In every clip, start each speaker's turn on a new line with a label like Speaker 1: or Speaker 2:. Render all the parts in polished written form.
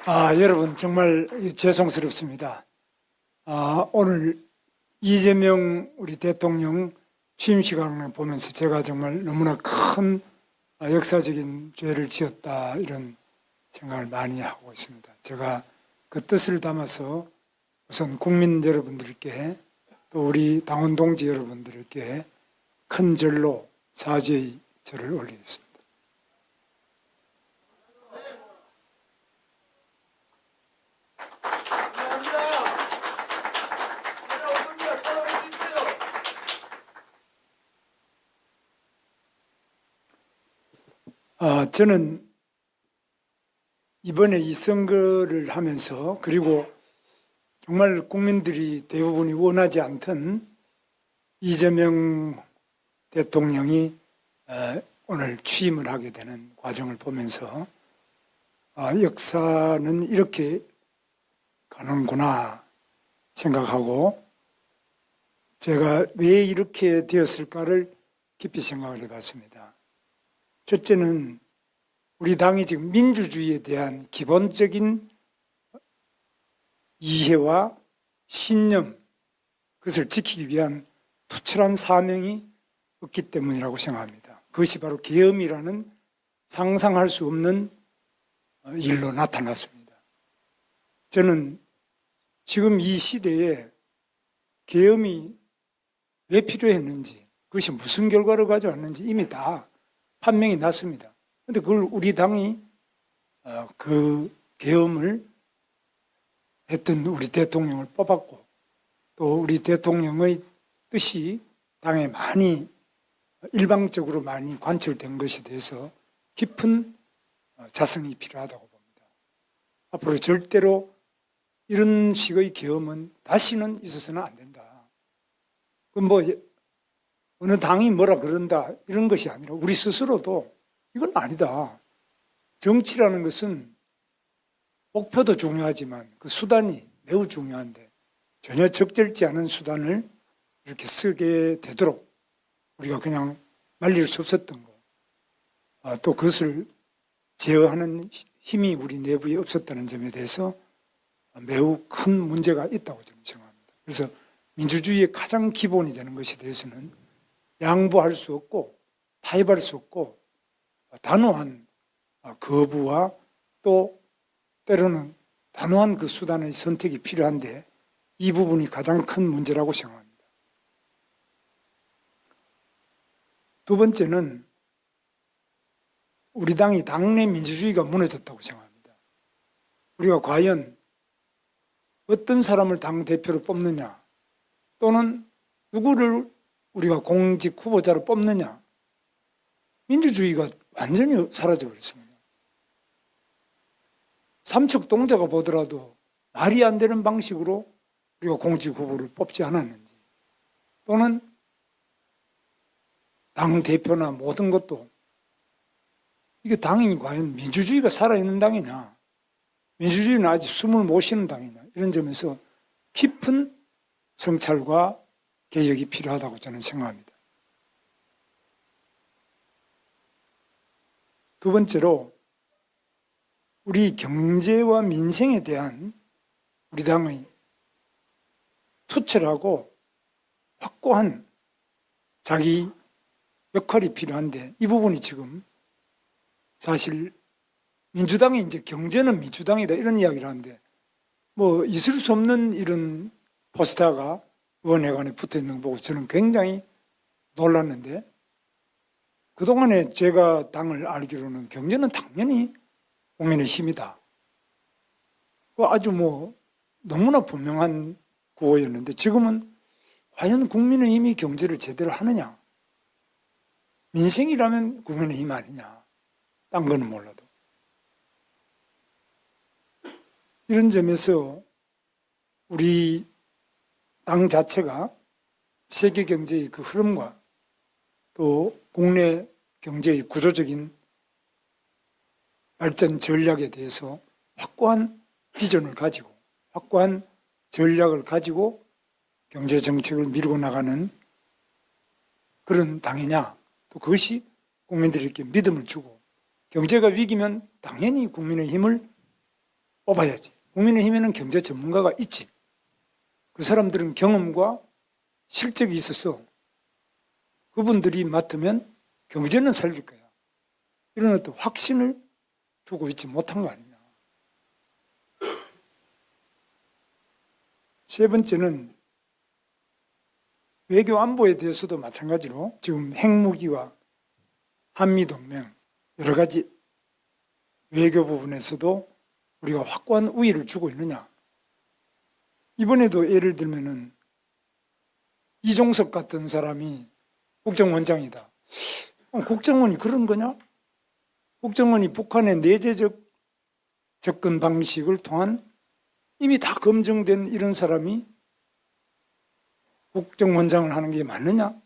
Speaker 1: 여러분 정말 죄송스럽습니다. 오늘 이재명 우리 대통령 취임 시간을 보면서 제가 정말 너무나 큰 역사적인 죄를 지었다 이런 생각을 많이 하고 있습니다. 제가 그 뜻을 담아서 우선 국민 여러분들께 또 우리 당원 동지 여러분들께 큰 절로 사죄의 절을 올리겠습니다. 저는 이번에 이 선거를 하면서 그리고 정말 국민들이 대부분이 원하지 않던 이재명 대통령이 오늘 취임을 하게 되는 과정을 보면서 역사는 이렇게 가는구나 생각하고 제가 왜 이렇게 되었을까를 깊이 생각을 해봤습니다. 첫째는 우리 당이 지금 민주주의에 대한 기본적인 이해와 신념, 그것을 지키기 위한 투철한 사명이 없기 때문이라고 생각합니다. 그것이 바로 계엄이라는 상상할 수 없는 일로 나타났습니다. 저는 지금 이 시대에 계엄이 왜 필요했는지, 그것이 무슨 결과를 가져왔는지 이미 다 판명이 났습니다. 그런데 그걸 우리 당이 그 계엄을 했던 우리 대통령을 뽑았고 또 우리 대통령의 뜻이 당에 많이 일방적으로 많이 관철된 것에 대해서 깊은 자성이 필요하다고 봅니다. 앞으로 절대로 이런 식의 계엄은 다시는 있어서는 안 된다. 어느 당이 뭐라 그런다 이런 것이 아니라 우리 스스로도 이건 아니다. 정치라는 것은 목표도 중요하지만 그 수단이 매우 중요한데 전혀 적절치 않은 수단을 이렇게 쓰게 되도록 우리가 그냥 말릴 수 없었던 거, 또 그것을 제어하는 힘이 우리 내부에 없었다는 점에 대해서 매우 큰 문제가 있다고 저는 생각합니다. 그래서 민주주의의 가장 기본이 되는 것에 대해서는 양보할 수 없고 타협할 수 없고 단호한 거부와 또 때로는 단호한 그 수단의 선택이 필요한데 이 부분이 가장 큰 문제라고 생각합니다. 두 번째는 우리 당이 당내 민주주의가 무너졌다고 생각합니다. 우리가 과연 어떤 사람을 당대표로 뽑느냐 또는 누구를 우리가 공직 후보자로 뽑느냐 민주주의가 완전히 사라져버렸습니다. 삼척동자가 보더라도 말이 안 되는 방식으로 우리가 공직 후보를 뽑지 않았는지 또는 당대표나 모든 것도 이게 당이 과연 민주주의가 살아있는 당이냐 민주주의는 아직 숨을 못 쉬는 당이냐 이런 점에서 깊은 성찰과 개혁이 필요하다고 저는 생각합니다. 두 번째로 우리 경제와 민생에 대한 우리 당의 투철하고 확고한 자기 역할이 필요한데 이 부분이 지금 사실 민주당이 이제 경제는 민주당이다 이런 이야기를 하는데 있을 수 없는 이런 포스터가 의원회관에 붙어 있는 거 보고 저는 굉장히 놀랐는데 그동안에 제가 당을 알기로는 경제는 당연히 국민의힘이다. 아주 너무나 분명한 구호였는데 지금은 과연 국민의힘이 경제를 제대로 하느냐? 민생이라면 국민의힘 아니냐? 딴 거는 몰라도. 이런 점에서 우리 당 자체가 세계 경제의 그 흐름과 또 국내 경제의 구조적인 발전 전략에 대해서 확고한 비전을 가지고 확고한 전략을 가지고 경제 정책을 밀고 나가는 그런 당이냐 또 그것이 국민들에게 믿음을 주고 경제가 위기면 당연히 국민의힘을 뽑아야지. 국민의힘에는 경제 전문가가 있지. 그 사람들은 경험과 실적이 있어서 그분들이 맡으면 경제는 살릴 거야. 이런 어떤 확신을 주고 있지 못한 거 아니냐. 세 번째는 외교 안보에 대해서도 마찬가지로 지금 핵무기와 한미동맹 여러 가지 외교 부분에서도 우리가 확고한 우위를 주고 있느냐. 이번에도 예를 들면은 이종석 같은 사람이 국정원장이다. 국정원이 그런 거냐? 국정원이 북한의 내재적 접근 방식을 통한 이미 다 검증된 이런 사람이 국정원장을 하는 게 맞느냐?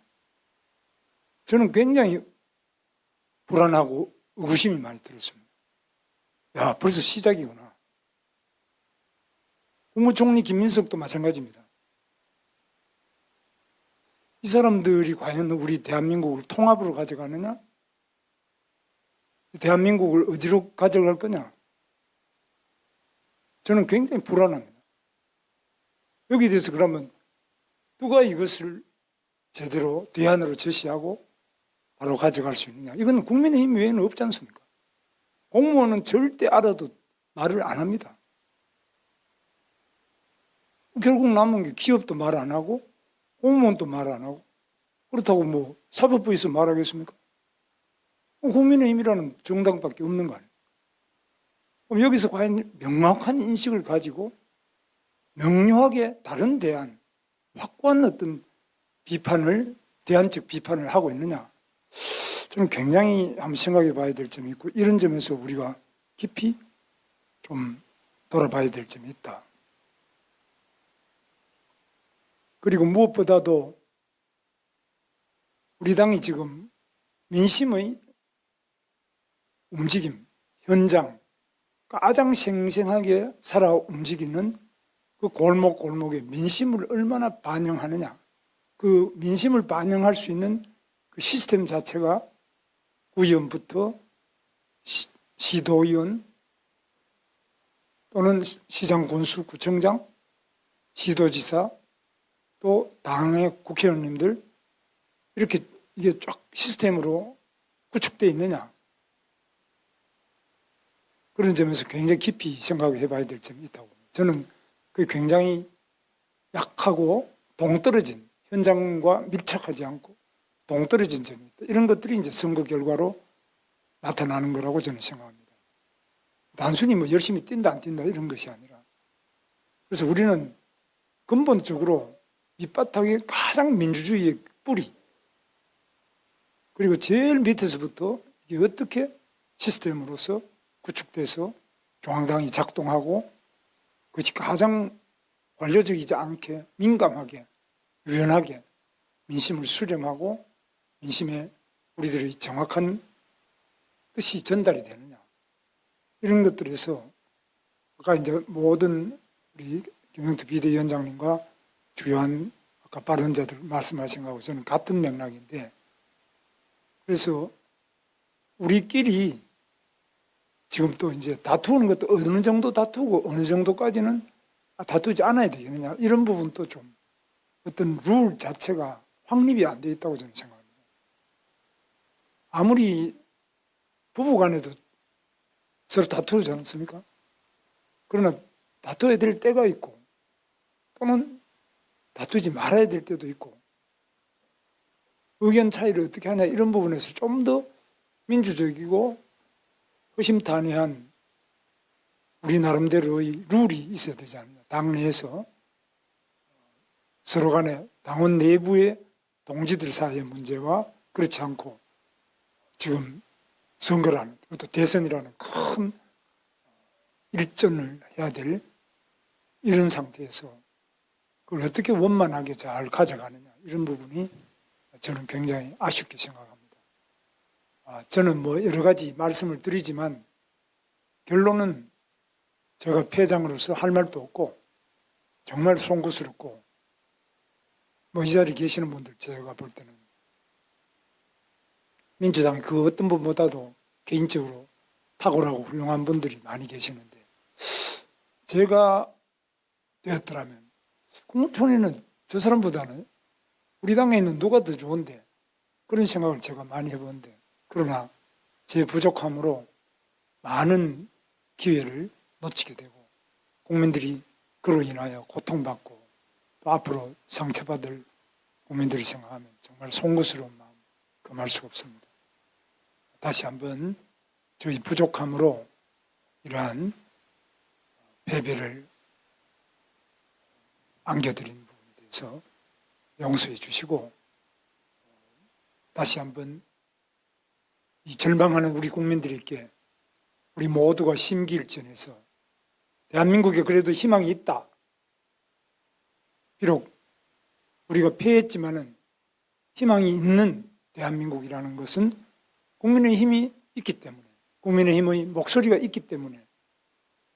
Speaker 1: 저는 굉장히 불안하고 의구심이 많이 들었습니다. 야, 벌써 시작이구나. 국무총리 김민석도 마찬가지입니다. 이 사람들이 과연 우리 대한민국을 통합으로 가져가느냐? 대한민국을 어디로 가져갈 거냐? 저는 굉장히 불안합니다. 여기에 대해서 그러면 누가 이것을 제대로 대안으로 제시하고 바로 가져갈 수 있느냐? 이건 국민의힘 외에는 없지 않습니까? 공무원은 절대 알아도 말을 안 합니다. 결국 남은 게 기업도 말 안 하고 공무원도 말 안 하고 그렇다고 뭐 사법부에서 말하겠습니까? 국민의힘이라는 정당밖에 없는 거 아니에요. 그럼 여기서 과연 명확한 인식을 가지고 명료하게 다른 대안, 확고한 어떤 비판을, 대안적 비판을 하고 있느냐. 저는 굉장히 한번 생각해 봐야 될 점이 있고 이런 점에서 우리가 깊이 좀 돌아봐야 될 점이 있다. 그리고 무엇보다도 우리 당이 지금 민심의 움직임, 현장, 가장 생생하게 살아 움직이는 그 골목골목의 민심을 얼마나 반영하느냐. 그 민심을 반영할 수 있는 그 시스템 자체가 구의원부터 시도의원 또는 시장, 군수, 구청장, 시도지사 또 당의 국회의원님들 이렇게 이게 쫙 시스템으로 구축되어 있느냐. 그런 점에서 굉장히 깊이 생각해 봐야 될 점이 있다고. 저는 그게 굉장히 약하고 동떨어진 현장과 밀착하지 않고 동떨어진 점이 있다. 이런 것들이 이제 선거 결과로 나타나는 거라고 저는 생각합니다. 단순히 뭐 열심히 뛴다 안 뛴다 이런 것이 아니라 그래서 우리는 근본적으로 밑바닥에 가장 민주주의의 뿌리 그리고 제일 밑에서부터 이게 어떻게 시스템으로서 구축돼서 중앙당이 작동하고 그것이 가장 관료적이지 않게 민감하게 유연하게 민심을 수렴하고 민심에 우리들의 정확한 뜻이 전달이 되느냐 이런 것들에서 아까 이제 모든 우리 김영투 비대위원장님과 주요한 아까 발언자들 말씀하신 거하고 저는 같은 맥락인데 그래서 우리끼리 지금 또 이제 다투는 것도 어느 정도 다투고 어느 정도까지는 다투지 않아야 되겠느냐 이런 부분도 좀 어떤 룰 자체가 확립이 안 돼 있다고 저는 생각합니다. 아무리 부부간에도 서로 다투지 않습니까? 그러나 다투어야 될 때가 있고 또는 다투지 말아야 될 때도 있고 의견 차이를 어떻게 하냐 이런 부분에서 좀 더 민주적이고 허심탄회한 우리 나름대로의 룰이 있어야 되지 않느냐. 당내에서 서로 간에 당원 내부의 동지들 사이의 문제와 그렇지 않고 지금 선거라는 또 대선이라는 큰 일전을 해야 될 이런 상태에서 그걸 어떻게 원만하게 잘 가져가느냐 이런 부분이 저는 굉장히 아쉽게 생각합니다. 저는 뭐 여러 가지 말씀을 드리지만 결론은 제가 패장으로서 할 말도 없고 정말 송구스럽고 뭐 이 자리에 계시는 분들 제가 볼 때는 민주당이 그 어떤 분보다도 개인적으로 탁월하고 훌륭한 분들이 많이 계시는데 제가 되었더라면 국무총리는 저 사람보다는 우리 당에 있는 누가 더 좋은데, 그런 생각을 제가 많이 해보는데, 그러나 제 부족함으로 많은 기회를 놓치게 되고 국민들이 그로 인하여 고통받고 또 앞으로 상처받을 국민들을 생각하면 정말 송구스러운 마음 금할 수가 없습니다. 다시 한번 저희 부족함으로 이러한 패배를 안겨드린 부분에 대해서 용서해 주시고, 다시 한번 이 절망하는 우리 국민들에게 우리 모두가 심기일전해서 대한민국에 그래도 희망이 있다. 비록 우리가 패했지만은 희망이 있는 대한민국이라는 것은 국민의힘이 있기 때문에, 국민의힘의 목소리가 있기 때문에,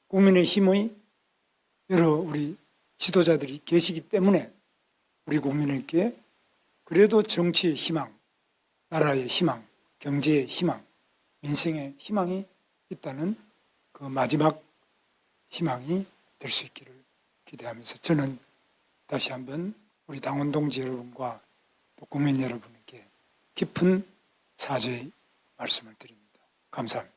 Speaker 1: 국민의힘의 여러 우리 지도자들이 계시기 때문에 우리 국민에게 그래도 정치의 희망, 나라의 희망, 경제의 희망, 민생의 희망이 있다는 그 마지막 희망이 될 수 있기를 기대하면서, 저는 다시 한번 우리 당원 동지 여러분과 또 국민 여러분에게 깊은 사죄의 말씀을 드립니다. 감사합니다.